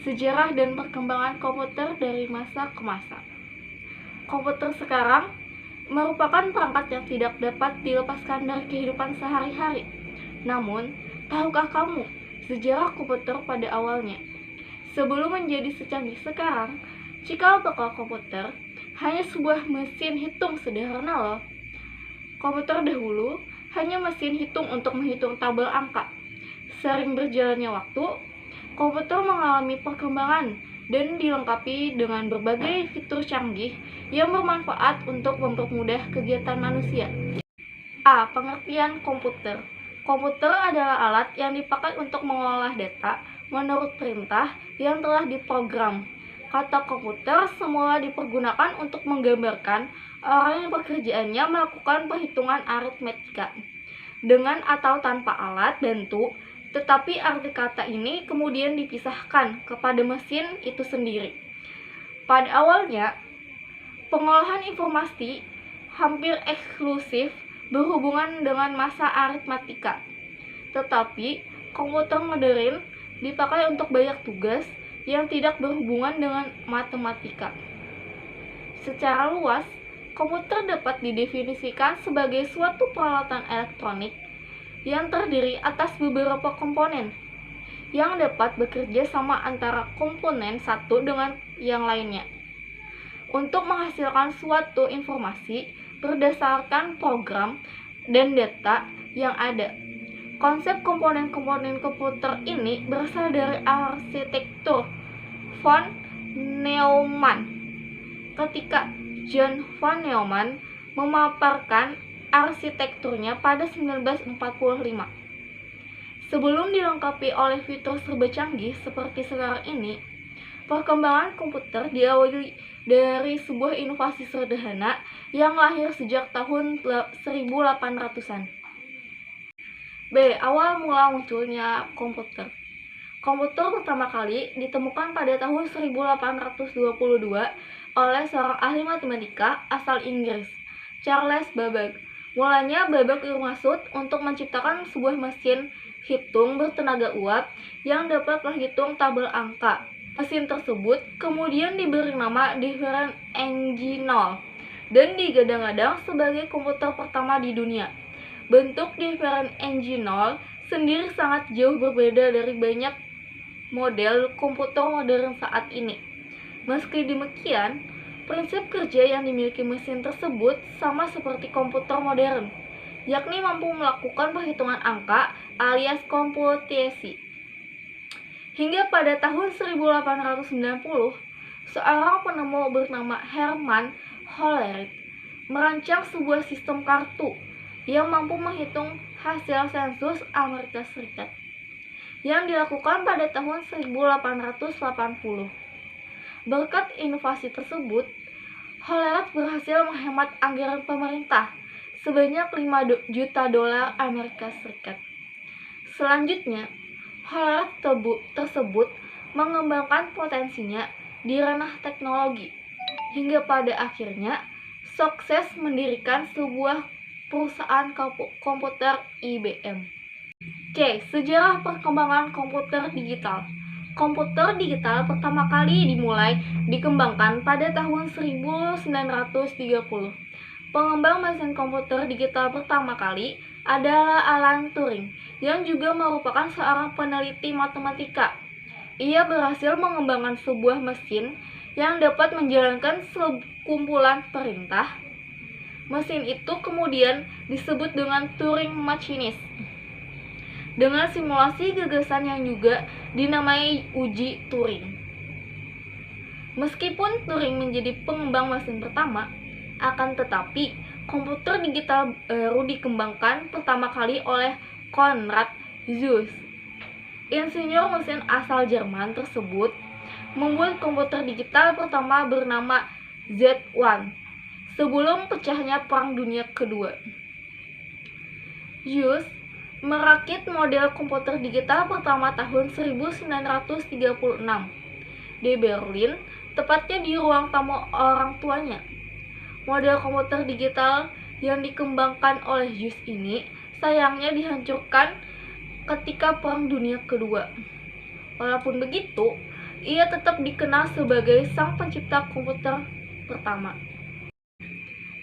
sejarah dan perkembangan komputer dari masa ke masa. Komputer sekarang merupakan perangkat yang tidak dapat dilepaskan dari kehidupan sehari-hari. Namun, tahukah kamu sejarah komputer pada awalnya? Sebelum menjadi secanggih sekarang, cikal bakal komputer hanya sebuah mesin hitung sederhana loh. Komputer dahulu hanya mesin hitung untuk menghitung tabel angka. Sering berjalannya waktu, komputer mengalami perkembangan dan dilengkapi dengan berbagai fitur canggih yang bermanfaat untuk mempermudah kegiatan manusia. A. Pengertian komputer. Komputer adalah alat yang dipakai untuk mengolah data menurut perintah yang telah diprogram. Kata komputer semula dipergunakan untuk menggambarkan orang yang pekerjaannya melakukan perhitungan aritmetika dengan atau tanpa alat bantu, tetapi arti kata ini kemudian dipisahkan kepada mesin itu sendiri. Pada awalnya, pengolahan informasi hampir eksklusif berhubungan dengan masa aritmatika, tetapi komputer modern dipakai untuk banyak tugas yang tidak berhubungan dengan matematika. Secara luas, komputer dapat didefinisikan sebagai suatu peralatan elektronik yang terdiri atas beberapa komponen yang dapat bekerja sama antara komponen satu dengan yang lainnya untuk menghasilkan suatu informasi berdasarkan program dan data yang ada. Konsep komponen-komponen komputer ini berasal dari arsitektur von Neumann. Ketika John von Neumann memaparkan arsitekturnya pada 1945. Sebelum dilengkapi oleh fitur serba canggih seperti sekarang ini, perkembangan komputer diawali dari sebuah inovasi sederhana yang lahir sejak tahun 1800-an. B. Awal mula munculnya komputer. Komputer pertama kali ditemukan pada tahun 1822 oleh seorang ahli matematika asal Inggris, Charles Babbage. Mulanya Babbage bermaksud untuk menciptakan sebuah mesin hitung bertenaga uap yang dapat menghitung tabel angka. Mesin tersebut kemudian diberi nama Differential dan digadang-gadang sebagai komputer pertama di dunia. Bentuk Differential sendiri sangat jauh berbeda dari banyak model komputer modern saat ini. Meski demikian, prinsip kerja yang dimiliki mesin tersebut sama seperti komputer modern, yakni mampu melakukan perhitungan angka alias komputasi. Hingga pada tahun 1890, seorang penemu bernama Hermann Hollerith merancang sebuah sistem kartu yang mampu menghitung hasil sensus Amerika Serikat yang dilakukan pada tahun 1880. Berkat inovasi tersebut, Hollerith berhasil menghemat anggaran pemerintah sebanyak 5 juta dolar Amerika Serikat. Selanjutnya, Hollerith tersebut mengembangkan potensinya di ranah teknologi hingga pada akhirnya sukses mendirikan sebuah perusahaan komputer IBM. C. Sejarah perkembangan komputer digital. Komputer digital pertama kali dimulai dikembangkan pada tahun 1930. Pengembang mesin komputer digital pertama kali adalah Alan Turing, yang juga merupakan seorang peneliti matematika. Ia berhasil mengembangkan sebuah mesin yang dapat menjalankan sekumpulan perintah. Mesin itu kemudian disebut dengan Turing Machines, dengan simulasi gagasan yang juga dinamai uji Turing. Meskipun Turing menjadi pengembang mesin pertama, akan tetapi komputer digital baru dikembangkan pertama kali oleh Konrad Zuse. Insinyur mesin asal Jerman tersebut membuat komputer digital pertama bernama Z1 sebelum pecahnya Perang Dunia Kedua. Zuse merakit model komputer digital pertama tahun 1936 di Berlin, tepatnya di ruang tamu orang tuanya. Model komputer digital yang dikembangkan oleh Zuse ini sayangnya dihancurkan ketika Perang Dunia Kedua. Walaupun begitu, ia tetap dikenal sebagai sang pencipta komputer pertama.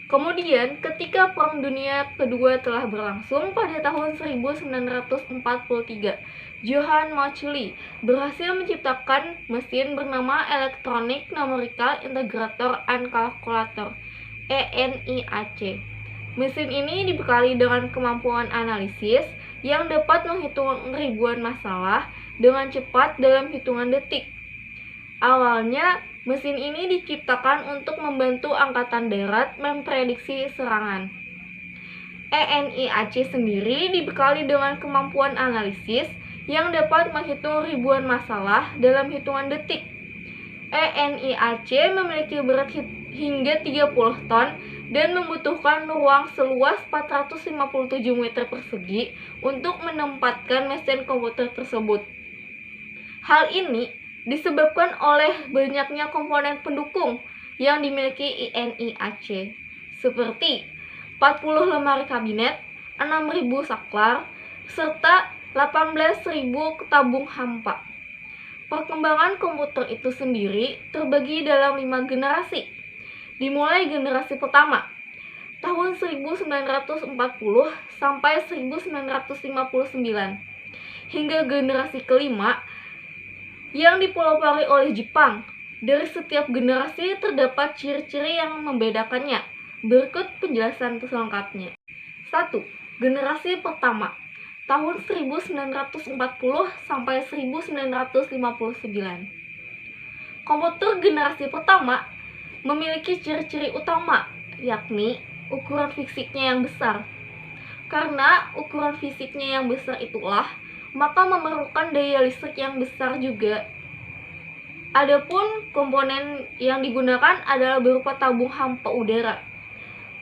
Kemudian, ketika Perang Dunia Kedua telah berlangsung pada tahun 1943, Johann Macaulay berhasil menciptakan mesin bernama Electronic Numerical Integrator and Calculator (ENIAC). Mesin ini dibekali dengan kemampuan analisis yang dapat menghitung ribuan masalah dengan cepat dalam hitungan detik. Awalnya, mesin ini diciptakan untuk membantu Angkatan Darat memprediksi serangan. ENIAC sendiri dibekali dengan kemampuan analisis yang dapat menghitung ribuan masalah dalam hitungan detik. ENIAC memiliki berat hingga 30 ton dan membutuhkan ruang seluas 457 meter persegi untuk menempatkan mesin komputer tersebut. Hal ini disebabkan oleh banyaknya komponen pendukung yang dimiliki ENIAC, seperti 40 lemari kabinet, 6.000 saklar, serta 18.000 tabung hampa. Perkembangan komputer itu sendiri terbagi dalam 5 generasi. Dimulai generasi pertama, tahun 1940 sampai 1959, hingga generasi kelima yang dipelopori oleh Jepang. Dari setiap generasi terdapat ciri-ciri yang membedakannya. Berikut penjelasan selengkapnya. 1. Generasi pertama, tahun 1940 sampai 1959. Komputer generasi pertama memiliki ciri-ciri utama, yakni ukuran fisiknya yang besar. Karena ukuran fisiknya yang besar itulah, maka memerlukan daya listrik yang besar juga. Adapun komponen yang digunakan adalah berupa tabung hampa udara.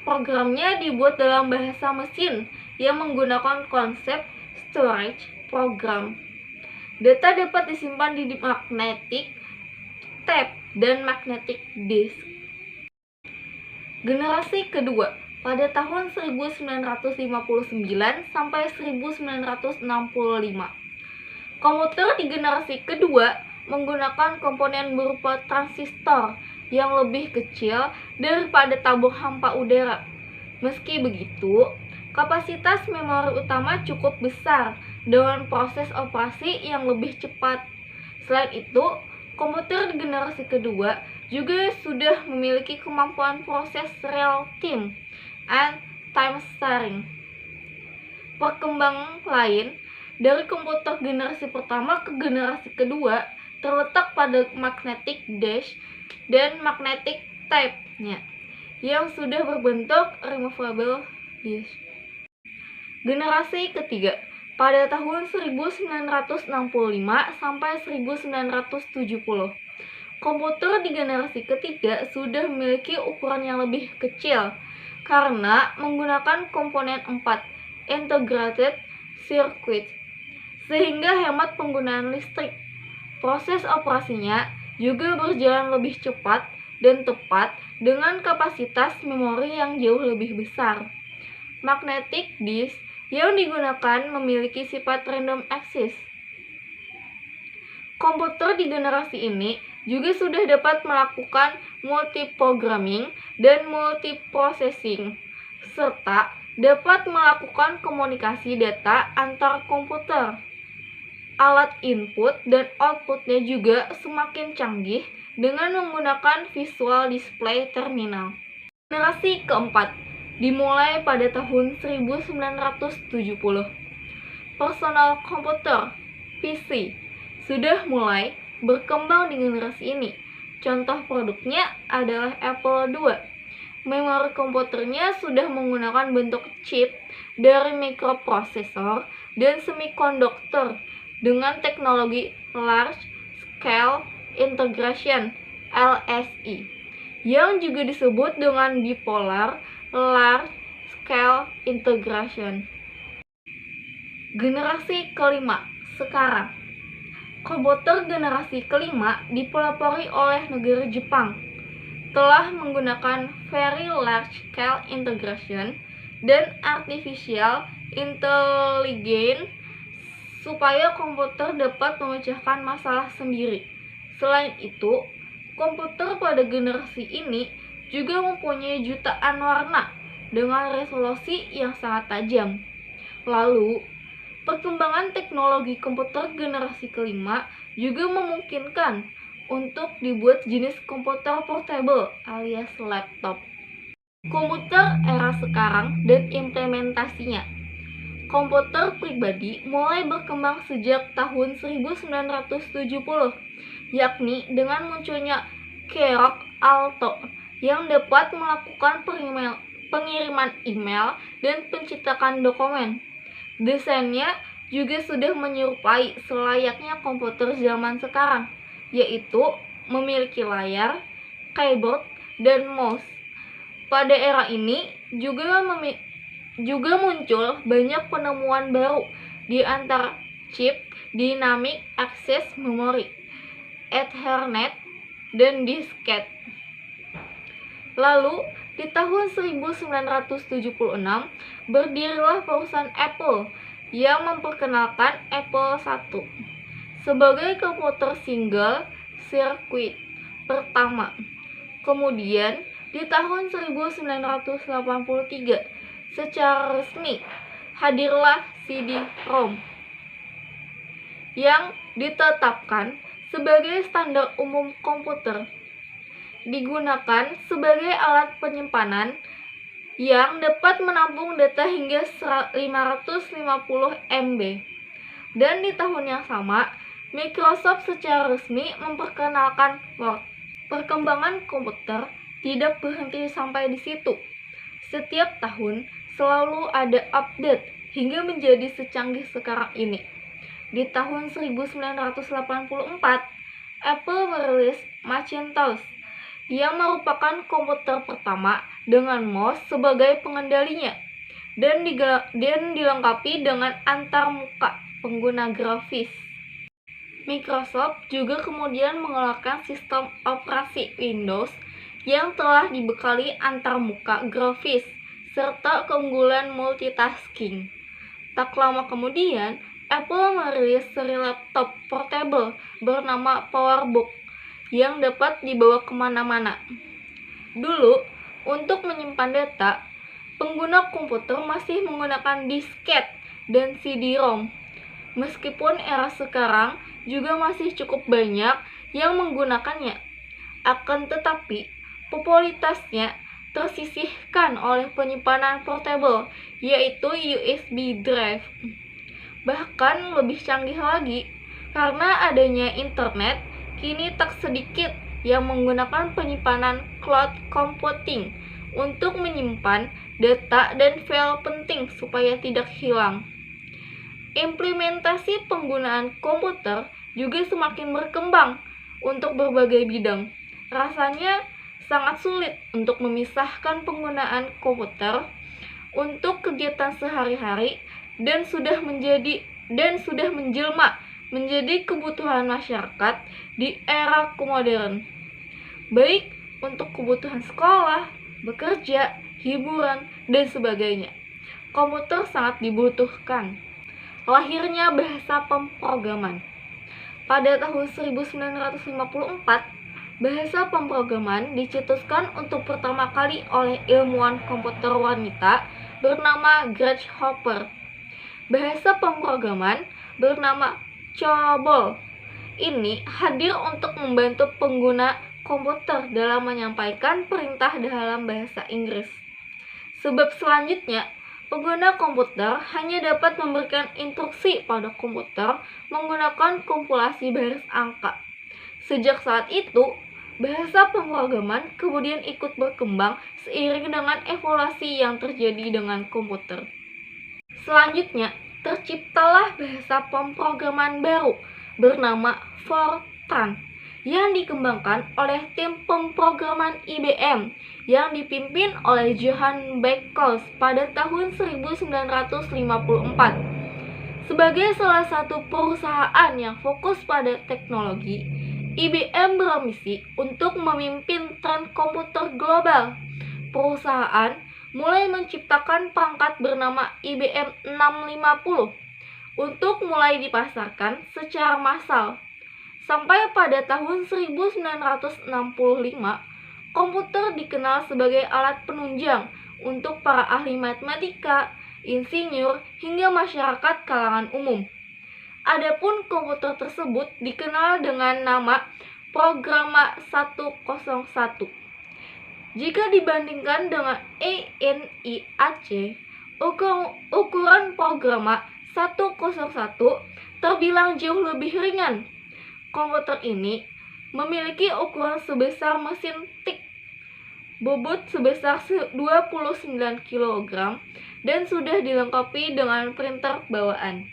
Programnya dibuat dalam bahasa mesin yang menggunakan konsep storage program. Data dapat disimpan di magnetic tape dan magnetic disk. Generasi kedua, pada tahun 1959 sampai 1965. Komputer di generasi kedua menggunakan komponen berupa transistor yang lebih kecil daripada tabung hampa udara. Meski begitu, kapasitas memori utama cukup besar dengan proses operasi yang lebih cepat. Selain itu, komputer di generasi kedua juga sudah memiliki kemampuan proses real time and time sharing. Perkembangan lain dari komputer generasi pertama ke generasi kedua terletak pada magnetic disk dan magnetic tape-nya yang sudah berbentuk removable disk. Generasi ketiga, pada tahun 1965 sampai 1970. Komputer di generasi ketiga sudah memiliki ukuran yang lebih kecil karena menggunakan komponen 4 integrated circuit, sehingga hemat penggunaan listrik. Proses operasinya juga berjalan lebih cepat dan tepat dengan kapasitas memori yang jauh lebih besar. Magnetic disk yang digunakan memiliki sifat random access. Komputer di generasi ini juga sudah dapat melakukan multiprogramming dan multiprocessing, serta dapat melakukan komunikasi data antar komputer. Alat input dan outputnya juga semakin canggih dengan menggunakan visual display terminal. Generasi keempat dimulai pada tahun 1970. Personal komputer (PC) sudah mulai berkembang di generasi ini. Contoh produknya adalah Apple II. Memori komputernya sudah menggunakan bentuk chip dari mikroprosesor dan semikonduktor dengan teknologi Large Scale Integration (LSI), yang juga disebut dengan Bipolar Large Scale Integration. Generasi kelima sekarang. Komputer generasi kelima dipelopori oleh negara Jepang, telah menggunakan Very Large Scale Integration dan Artificial Intelligence supaya komputer dapat memecahkan masalah sendiri, Selain itu, komputer pada generasi ini juga mempunyai jutaan warna dengan resolusi yang sangat tajam. Lalu, perkembangan teknologi komputer generasi kelima juga memungkinkan untuk dibuat jenis komputer portable alias laptop. Komputer era sekarang dan implementasinya. Komputer pribadi mulai berkembang sejak tahun 1970, yakni dengan munculnya Keyrok Alto yang dapat melakukan pengiriman email dan pencetakan dokumen. Desainnya juga sudah menyerupai selayaknya komputer zaman sekarang, yaitu memiliki layar, keyboard, dan mouse. Pada era ini juga muncul banyak penemuan baru di antara chip Dynamic Access Memory, Ethernet, dan disket. Lalu, di tahun 1976, berdirilah perusahaan Apple yang memperkenalkan Apple I sebagai komputer single circuit pertama. Kemudian, di tahun 1983, secara resmi hadirlah CD-ROM yang ditetapkan sebagai standar umum komputer. Digunakan sebagai alat penyimpanan yang dapat menampung data hingga 550 MB. Dan di tahun yang sama, Microsoft secara resmi memperkenalkan Word. Perkembangan komputer tidak berhenti sampai di situ. Setiap tahun selalu ada update hingga menjadi secanggih sekarang ini. Di tahun 1984, Apple merilis Macintosh yang merupakan komputer pertama dengan mouse sebagai pengendalinya dan dilengkapi dengan antarmuka pengguna grafis. Microsoft juga kemudian mengeluarkan sistem operasi Windows yang telah dibekali antarmuka grafis serta keunggulan multitasking. Tak lama kemudian, Apple merilis seri laptop portable bernama PowerBook yang dapat dibawa kemana-mana. Dulu, untuk menyimpan data, pengguna komputer masih menggunakan disket dan CD-ROM. Meskipun era sekarang juga masih cukup banyak yang menggunakannya, akan tetapi popularitasnya tersisihkan oleh penyimpanan portable, yaitu USB drive. Bahkan lebih canggih lagi, karena adanya internet, kini tak sedikit yang menggunakan penyimpanan cloud computing untuk menyimpan data dan file penting supaya tidak hilang. Implementasi penggunaan komputer juga semakin berkembang untuk berbagai bidang. Rasanya sangat sulit untuk memisahkan penggunaan komputer untuk kegiatan sehari-hari dan sudah menjelma menjadi kebutuhan masyarakat di era modern, baik untuk kebutuhan sekolah, bekerja, hiburan, dan sebagainya. Komputer sangat dibutuhkan. Lahirnya bahasa pemrograman. Pada tahun 1954, bahasa pemrograman dicetuskan untuk pertama kali oleh ilmuwan komputer wanita bernama Grace Hopper. Bahasa pemrograman bernama COBOL ini hadir untuk membantu pengguna komputer dalam menyampaikan perintah dalam bahasa Inggris. Sebab selanjutnya, pengguna komputer hanya dapat memberikan instruksi pada komputer menggunakan kompilasi baris angka. Sejak saat itu, bahasa pemrograman kemudian ikut berkembang seiring dengan evolusi yang terjadi dengan komputer. Selanjutnya, terciptalah bahasa pemrograman baru bernama Fortran yang dikembangkan oleh tim pemrograman IBM yang dipimpin oleh Johann Beckhaus pada tahun 1954. Sebagai salah satu perusahaan yang fokus pada teknologi, IBM bermisi untuk memimpin tren komputer global. Perusahaan mulai menciptakan perangkat bernama IBM 650 untuk mulai dipasarkan secara massal. Sampai pada tahun 1965, komputer dikenal sebagai alat penunjang untuk para ahli matematika, insinyur, hingga masyarakat kalangan umum. Adapun komputer tersebut dikenal dengan nama Programa 101. Jika dibandingkan dengan ENIAC, ukuran Programa 101 terbilang jauh lebih ringan. Komputer ini memiliki ukuran sebesar mesin tik, bobot sebesar 29 kg, dan sudah dilengkapi dengan printer bawaan.